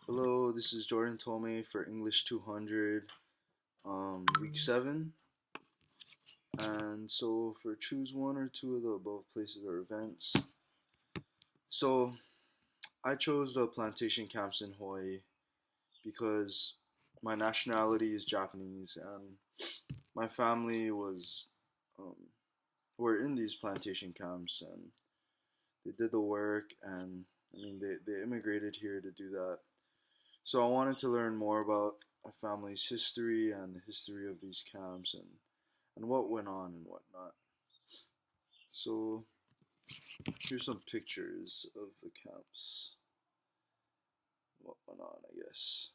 Hello, this is Jordan Tome for English 200, week 7. And so, for choose one or two of the above places or events. So, I chose the plantation camps in Hawaii because my nationality is Japanese and my family um, were in these plantation camps and they did the work and they immigrated here to do that. So I wanted to learn more about my family's history and the history of these camps and what went on and whatnot. So here's some pictures of the camps. What went on, I guess.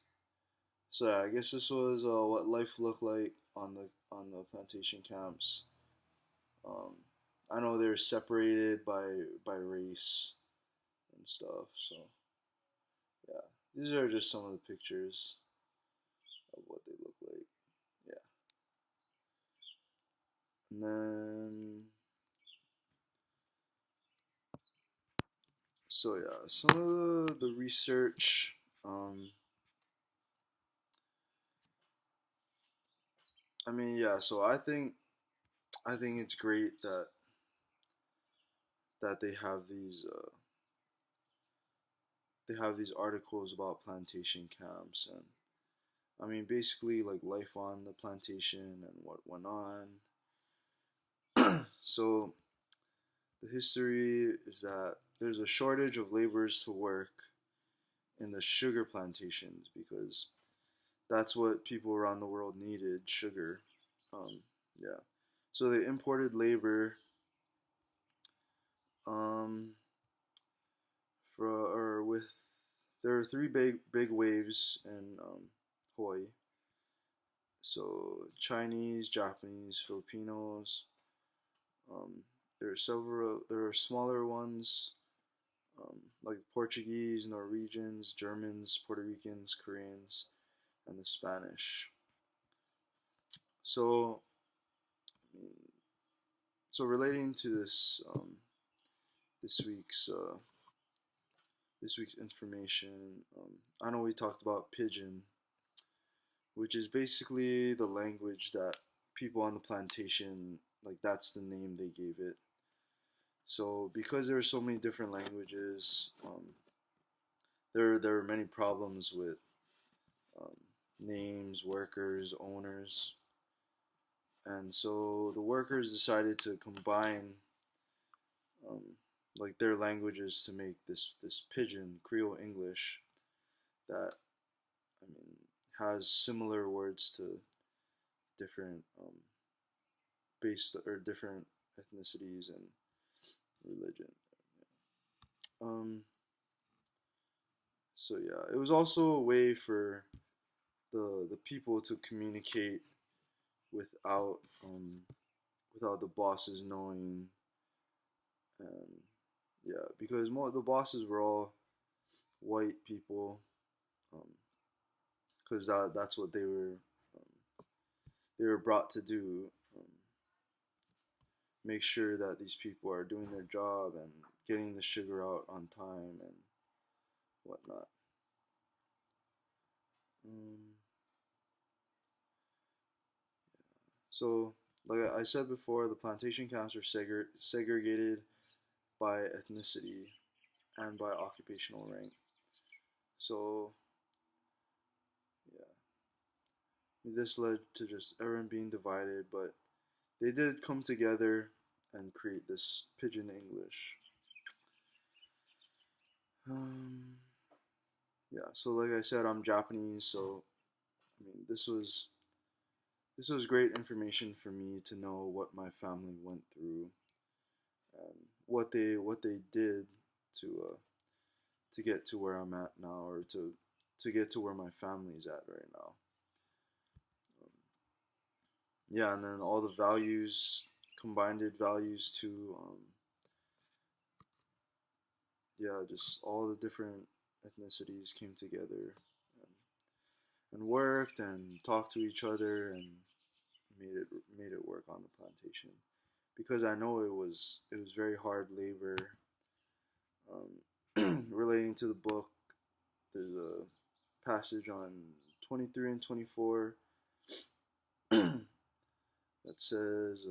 So yeah, I guess this was what life looked like on the plantation camps. Um, I know they're separated by race and stuff. So yeah, these are just some of the pictures of what they look like. Yeah, and then so yeah, some of the research. Um, yeah. So I think it's great that they have these articles about plantation camps and basically like life on the plantation and what went on. So the history is that there's a shortage of laborers to work in the sugar plantations because that's what people around the world needed, sugar. Yeah. So they imported labor um, for or with there are three big waves in Hawaii. So Chinese, Japanese, Filipinos. Um, there are smaller ones like Portuguese, Norwegians, Germans, Puerto Ricans, Koreans, and the Spanish. So I mean, so relating to this week's uh, this week's information, I know we talked about pidgin, which is basically the language that people on the plantation, like that's the name they gave it. So because there are so many different languages, there are many problems with um, names, workers, owners, and so the workers decided to combine um, like their languages to make this pidgin Creole English that I mean has similar words to different based or different ethnicities and religion. Um, so yeah, it was also a way for the people to communicate without without the bosses knowing, and yeah, because the bosses were all white people, because that's what they were brought to do. Make sure that these people are doing their job and getting the sugar out on time and whatnot. Um, so, like I said before, the plantation camps are segregated by ethnicity and by occupational rank. So, yeah, this led to just everyone being divided, but they did come together and create this pidgin English. Um, yeah, so like I said, I'm Japanese, so this was great information for me to know what my family went through and what they did to get to where I'm at now, or to get to where my family's at right now. Um, yeah, and then all the values, combined values too. Yeah, just all the different ethnicities came together and worked and talked to each other and made it made it work on the plantation because I know it was very hard labor. Relating to the book, there's a passage on 23 and 24 that says,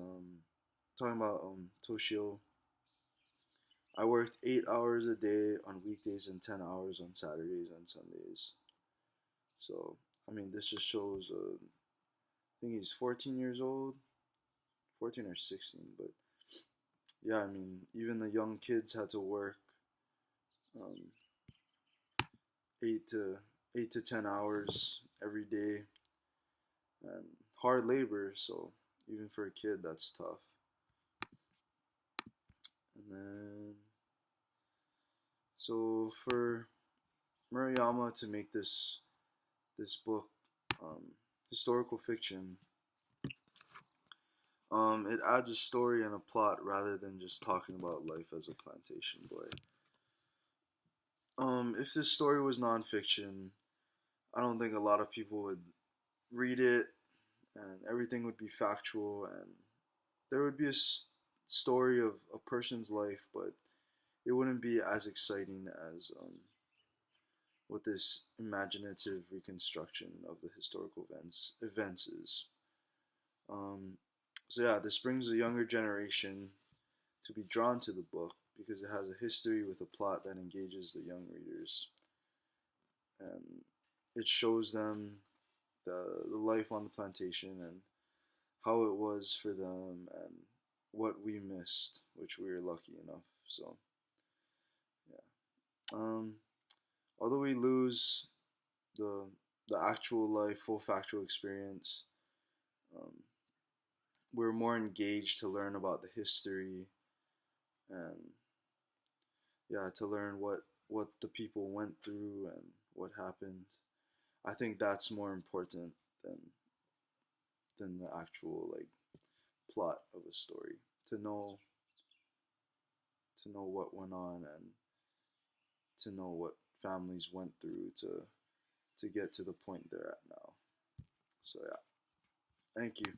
talking about Toshio. I worked 8 hours a day on weekdays and 10 hours on Saturdays and Sundays. So, I mean, this just shows, I think he's 14 years old, 14 or 16, but yeah, I mean, even the young kids had to work um, 8 to 10 hours every day and hard labor. So even for a kid, that's tough. And then, so for Murayama to make this book um, historical fiction, it adds a story and a plot rather than just talking about life as a plantation boy. If this story was nonfiction, I don't think a lot of people would read it, and everything would be factual, and there would be story of a person's life, but it wouldn't be as exciting as what this imaginative reconstruction of the historical events is. Um, so yeah, this brings the younger generation to be drawn to the book because it has a history with a plot that engages the young readers, and it shows them the life on the plantation and how it was for them and what we missed, which we were lucky enough. So yeah, although we lose the the actual life, full factual experience, um, we're more engaged to learn about the history and yeah, to learn what the people went through and what happened. I think that's more important than the actual like plot of a story. To know what went on and to know what families went through to get to the point they're at now. So yeah, thank you.